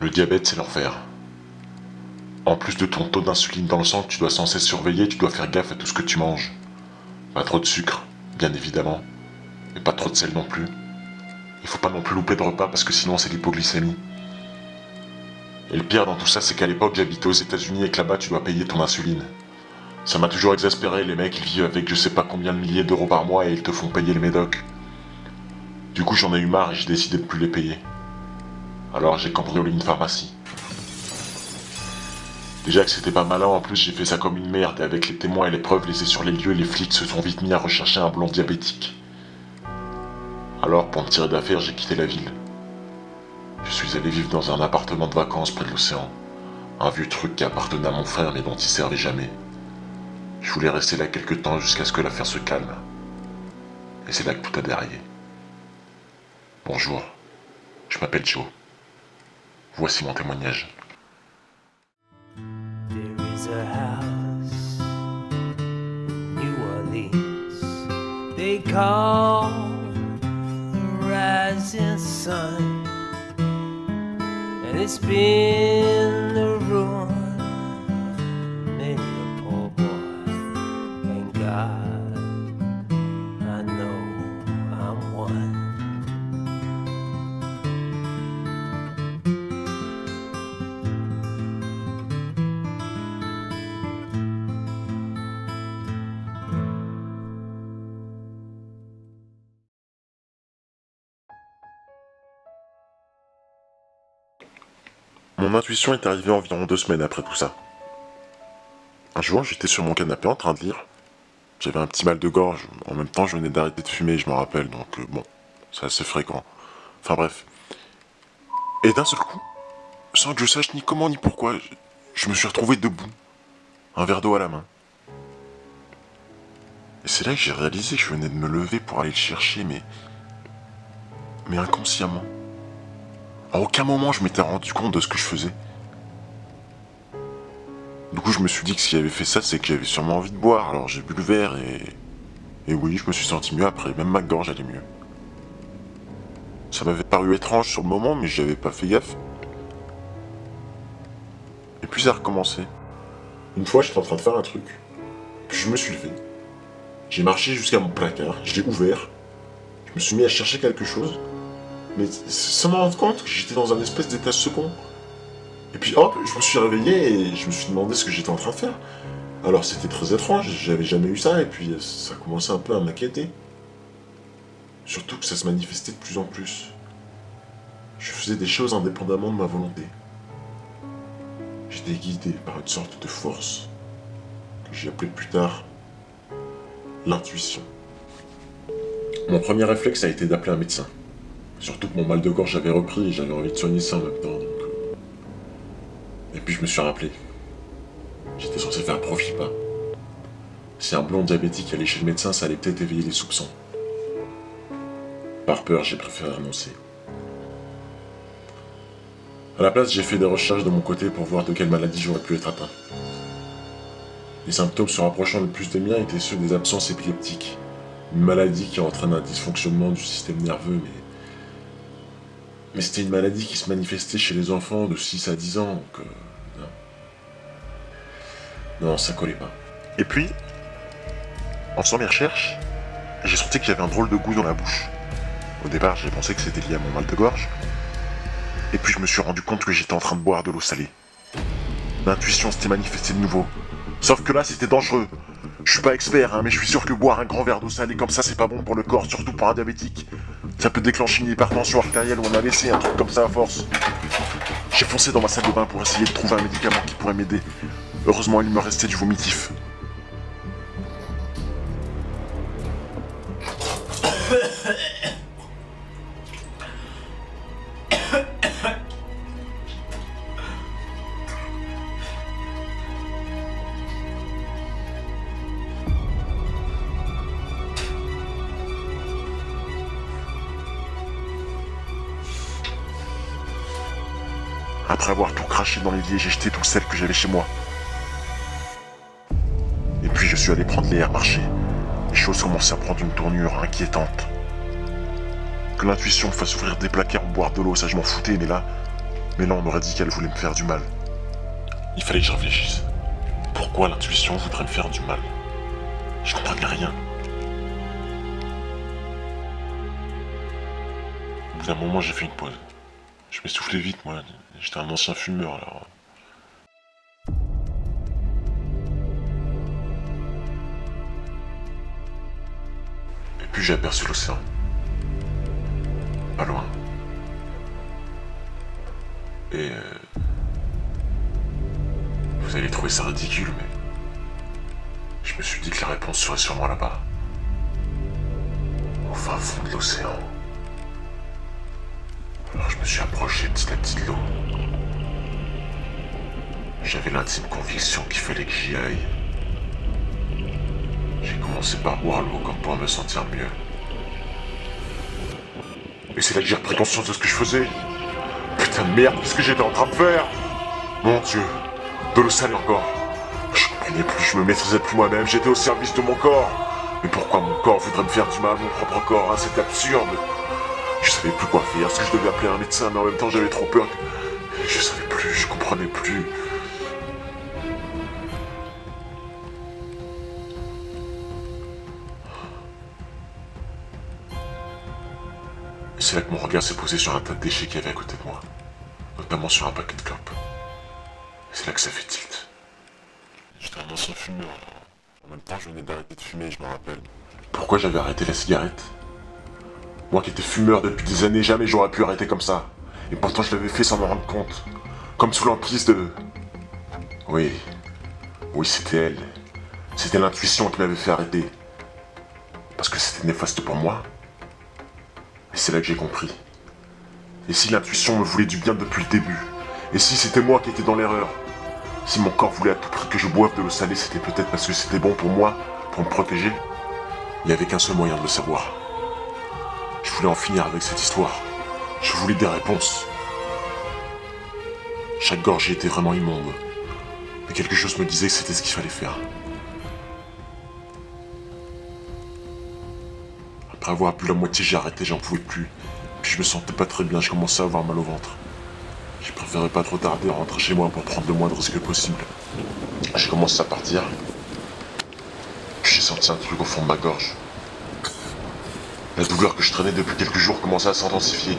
Le diabète, c'est l'enfer. En plus de ton taux d'insuline dans le sang que tu dois sans cesse surveiller, tu dois faire gaffe à tout ce que tu manges. Pas trop de sucre, bien évidemment, mais pas trop de sel non plus. Il faut pas non plus louper de repas parce que sinon c'est l'hypoglycémie. Et le pire dans tout ça, c'est qu'à l'époque j'habitais aux États-Unis et que là-bas tu dois payer ton insuline. Ça m'a toujours exaspéré, les mecs ils vivent avec je sais pas combien de milliers d'euros par mois et ils te font payer les médocs. Du coup j'en ai eu marre et j'ai décidé de plus les payer. Alors j'ai cambriolé une pharmacie. Déjà que c'était pas malin, en plus j'ai fait ça comme une merde et avec les témoins et les preuves laissées sur les lieux, les flics se sont vite mis à rechercher un blond diabétique. Alors pour me tirer d'affaire, j'ai quitté la ville. Je suis allé vivre dans un appartement de vacances près de l'océan. Un vieux truc qui appartenait à mon frère mais dont il servait jamais. Je voulais rester là quelque temps jusqu'à ce que l'affaire se calme. Et c'est là que tout a déraillé. Bonjour, je m'appelle Joe. Voici mon témoignage. There is a house in New Orleans they call the rising sun, and it's been the ruin of many a poor boy. And God, I know I'm one. Mon intuition est arrivée environ 2 semaines après tout ça. Un jour, j'étais sur mon canapé en train de lire. J'avais un petit mal de gorge. En même temps, je venais d'arrêter de fumer, je me rappelle, donc bon, c'est assez fréquent. Enfin bref. Et d'un seul coup, sans que je sache ni comment ni pourquoi, je me suis retrouvé debout, un verre d'eau à la main. Et c'est là que j'ai réalisé que je venais de me lever pour aller le chercher, mais inconsciemment. À aucun moment je m'étais rendu compte de ce que je faisais. Du coup, je me suis dit que s'il avait fait ça, c'est que j'avais sûrement envie de boire. Alors j'ai bu le verre et oui, je me suis senti mieux après. Même ma gorge allait mieux. Ça m'avait paru étrange sur le moment, mais j'avais pas fait gaffe. Et puis ça a recommencé. Une fois, j'étais en train de faire un truc. Puis je me suis levé. J'ai marché jusqu'à mon placard. Je l'ai ouvert. Je me suis mis à chercher quelque chose. Mais sans me rendre compte que j'étais dans un espèce d'état second. Et puis hop, je me suis réveillé et je me suis demandé ce que j'étais en train de faire. Alors c'était très étrange, j'avais jamais eu ça et puis ça commençait un peu à m'inquiéter. Surtout que ça se manifestait de plus en plus. Je faisais des choses indépendamment de ma volonté. J'étais guidé par une sorte de force que j'ai appelée plus tard l'intuition. Mon premier réflexe a été d'appeler un médecin. Surtout que mon mal de gorge avait repris et j'avais envie de soigner ça en même temps. Et puis je me suis rappelé. J'étais censé faire profil pas. Si un blond diabétique allait chez le médecin, ça allait peut-être éveiller les soupçons. Par peur, j'ai préféré renoncer. À la place, j'ai fait des recherches de mon côté pour voir de quelle maladie j'aurais pu être atteint. Les symptômes se rapprochant le plus des miens étaient ceux des absences épileptiques. Une maladie qui entraîne un dysfonctionnement du système nerveux, mais c'était une maladie qui se manifestait chez les enfants de 6 à 10 ans, donc non, ça collait pas. Et puis, en faisant mes recherches, j'ai senti que j'avais un drôle de goût dans la bouche. Au départ, j'ai pensé que c'était lié à mon mal de gorge. Et puis je me suis rendu compte que j'étais en train de boire de l'eau salée. L'intuition s'était manifestée de nouveau. Sauf que là, c'était dangereux. Je suis pas expert, hein, mais je suis sûr que boire un grand verre d'eau salée comme ça, c'est pas bon pour le corps, surtout pour un diabétique. Ça peut déclencher une hypertension artérielle ou un AVC, un truc comme ça à force. J'ai foncé dans ma salle de bain pour essayer de trouver un médicament qui pourrait m'aider. Heureusement, il me restait du vomitif. Après avoir tout craché dans l'évier, j'ai jeté tout le sel que j'avais chez moi. Et puis je suis allé prendre l'air, marcher. Les choses commençaient à prendre une tournure inquiétante. Que l'intuition me fasse ouvrir des placards ou boire de l'eau, ça je m'en foutais, mais là, Mais là, on m'aurait dit qu'elle voulait me faire du mal. Il fallait que je réfléchisse. Pourquoi l'intuition voudrait me faire du mal? Je comprenais rien. Au bout d'un moment, j'ai fait une pause. Je m'essoufflais vite, moi. J'étais un ancien fumeur, alors. Et puis j'ai aperçu l'océan. Pas loin. Et vous allez trouver ça ridicule, mais je me suis dit que la réponse serait sûrement là-bas. Au fin fond de l'océan. Alors je me suis approché petit à petit de l'eau. J'avais l'intime conviction qu'il fallait que j'y aille. J'ai commencé par boire l'eau comme pour me sentir mieux. Et c'est là que j'ai repris conscience de ce que je faisais. Putain de merde, qu'est-ce que j'étais en train de faire? Mon Dieu, de l'eau salée encore. Je comprenais plus, je me maîtrisais plus moi-même, j'étais au service de mon corps. Mais pourquoi mon corps voudrait me faire du mal, mon propre corps, hein, c'est absurde. Je savais plus quoi faire, est-ce que je devais appeler un médecin, mais en même temps j'avais trop peur. Je savais plus, je comprenais plus. Et c'est là que mon regard s'est posé sur un tas de déchets qu'il y avait à côté de moi. Notamment sur un paquet de clopes. Et c'est là que ça fait tilt. J'étais un ancien fumeur. En même temps, je venais d'arrêter de fumer, je me rappelle. Pourquoi j'avais arrêté la cigarette? Moi qui étais fumeur depuis des années, jamais j'aurais pu arrêter comme ça. Et pourtant je l'avais fait sans me rendre compte. Comme sous l'emprise de... Oui, c'était elle. C'était l'intuition qui m'avait fait arrêter. Parce que c'était néfaste pour moi. Et c'est là que j'ai compris. Et si l'intuition me voulait du bien depuis le début? Et si c'était moi qui étais dans l'erreur? Si mon corps voulait à tout prix que je boive de l'eau salée, c'était peut-être parce que c'était bon pour moi, pour me protéger? Il n'y avait qu'un seul moyen de le savoir. Je voulais en finir avec cette histoire. Je voulais des réponses. Chaque gorgée était vraiment immonde. Mais quelque chose me disait que c'était ce qu'il fallait faire. Après avoir bu la moitié, j'ai arrêté, j'en pouvais plus. Puis je me sentais pas très bien, je commençais à avoir mal au ventre. Je préférais pas trop tarder à rentrer chez moi pour prendre le moins de risques possible. J'ai commencé à partir. Puis j'ai senti un truc au fond de ma gorge. La douleur que je traînais depuis quelques jours commençait à s'intensifier.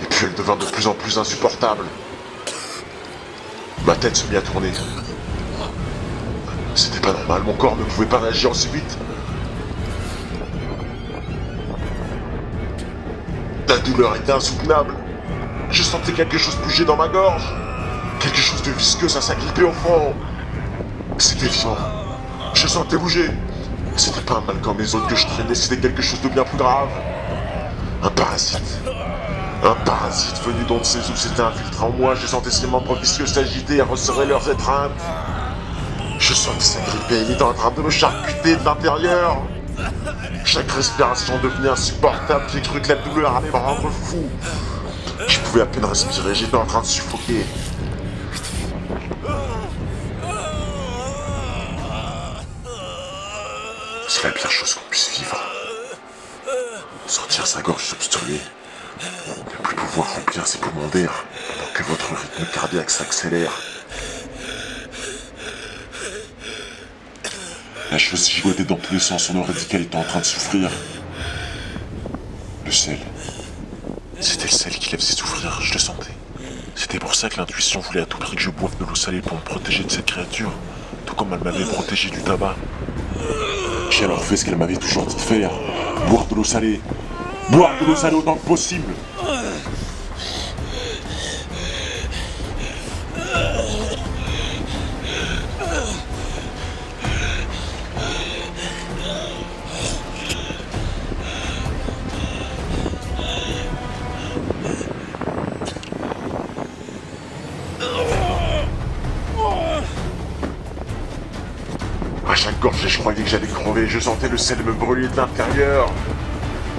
Et puis elle devint de plus en plus insupportable. Ma tête se mit à tourner. C'était pas normal, mon corps ne pouvait pas réagir aussi vite. La douleur était insoutenable. Je sentais quelque chose bouger dans ma gorge. Quelque chose de visqueux, ça s'agrippait au fond. C'était vivant. Je sentais bouger. C'était pas un mal comme les autres que je traînais, c'était quelque chose de bien plus grave. Un parasite. Un parasite venu d'on ne sait où s'était infiltré en moi. Je sentais ces membres visqueux s'agiter et resserrer leurs étreintes. Je sentais s'agripper, il était en train de me charcuter de l'intérieur. Chaque respiration devenait insupportable, j'ai cru que la douleur allait me rendre fou. Je pouvais à peine respirer, j'étais en train de suffoquer. C'est la pire chose qu'on puisse vivre. Sortir sa gorge obstruée, ne plus pouvoir remplir ses poumons d'air, pendant que votre rythme cardiaque s'accélère. La chose gigotait dans tous les sens, on aurait dit qu'elle était en train de souffrir. Le sel. C'était le sel qui la faisait souffrir, je le sentais. C'était pour ça que l'intuition voulait à tout prix que je boive de l'eau salée pour me protéger de cette créature, tout comme elle m'avait protégé du tabac. J'ai alors fait ce qu'elle m'avait toujours dit de faire, boire de l'eau salée. Boire de l'eau salée autant que possible. À chaque gorgée, je croyais que j'allais crever, je sentais le sel me brûler de l'intérieur.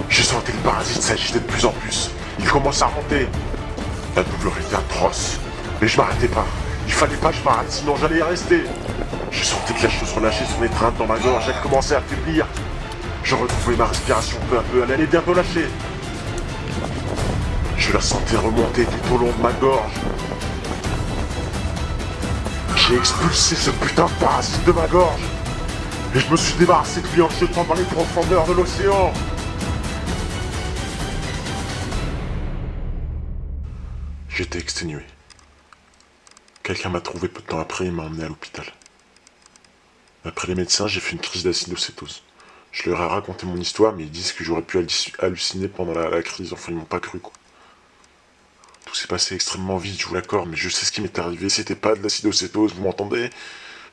Je sentais le parasite s'agiter de plus en plus. Il commençait à monter. La douleur était atroce. Mais je m'arrêtais pas. Il fallait pas que je m'arrête, sinon j'allais y rester. Je sentais que la chose relâchait son étreinte dans ma gorge, elle commençait à faiblir. Je retrouvais ma respiration peu à peu, elle allait bientôt lâcher. Je Je la sentais remonter tout au long de ma gorge. J'ai expulsé ce putain de parasite de ma gorge. Et je me suis débarrassé de lui en le jetant dans les profondeurs de l'océan. J'étais exténué. Quelqu'un m'a trouvé peu de temps après et m'a emmené à l'hôpital. Après les médecins, j'ai fait une crise d'acidocétose. Je leur ai raconté mon histoire, mais ils disent que j'aurais pu halluciner pendant la crise. Enfin, ils m'ont pas cru, quoi. Tout s'est passé extrêmement vite, je vous l'accorde, mais je sais ce qui m'est arrivé. C'était pas de l'acidocétose, vous m'entendez?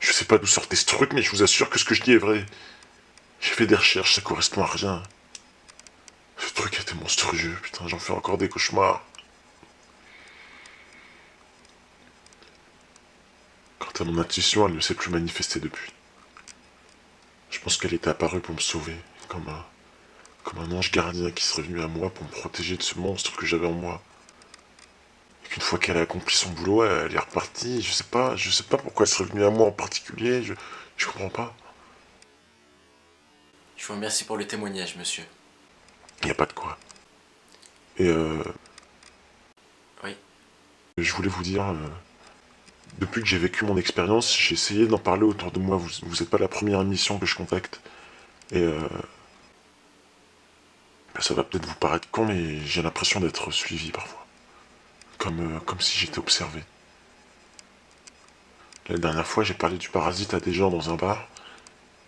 Je sais pas d'où sortait ce truc, mais je vous assure que ce que je dis est vrai. J'ai fait des recherches, ça correspond à rien. Ce truc était monstrueux, putain, j'en fais encore des cauchemars. Quant à mon intuition, elle ne s'est plus manifestée depuis. Je pense qu'elle était apparue pour me sauver, comme un ange gardien qui serait venu à moi pour me protéger de ce monstre que j'avais en moi. Et qu'une fois qu'elle a accompli son boulot, elle est repartie. Je sais pas pourquoi elle serait venue à moi en particulier, je comprends pas. Je vous remercie pour le témoignage, monsieur. Y a pas de quoi. Et Oui. je voulais vous dire, depuis que j'ai vécu mon expérience, j'ai essayé d'en parler autour de moi. Vous êtes pas la première émission que je contacte. Et ça va peut-être vous paraître con, mais j'ai l'impression d'être suivi parfois. Comme si j'étais observé. La dernière fois, j'ai parlé du parasite à des gens dans un bar.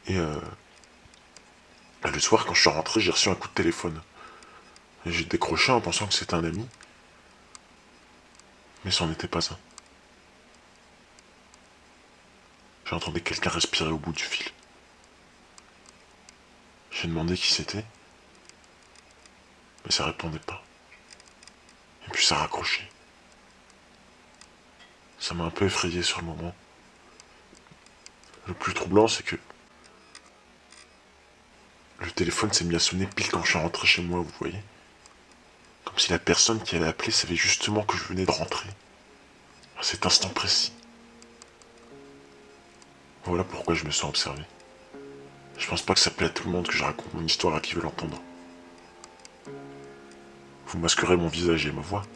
Et le soir, quand je suis rentré, j'ai reçu un coup de téléphone. Et j'ai décroché en pensant que c'était un ami. Mais c'en était pas un. J'entendais quelqu'un respirer au bout du fil. J'ai demandé qui c'était. Mais ça répondait pas. Et puis ça raccrochait. Ça m'a un peu effrayé sur le moment. Le plus troublant, c'est que le téléphone s'est mis à sonner pile quand je suis rentré chez moi, vous voyez. Comme si la personne qui allait appeler savait justement que je venais de rentrer. À cet instant précis. Voilà pourquoi je me sens observé. Je pense pas que ça plaît à tout le monde que je raconte mon histoire à qui veut l'entendre. Vous masquerez mon visage et ma voix.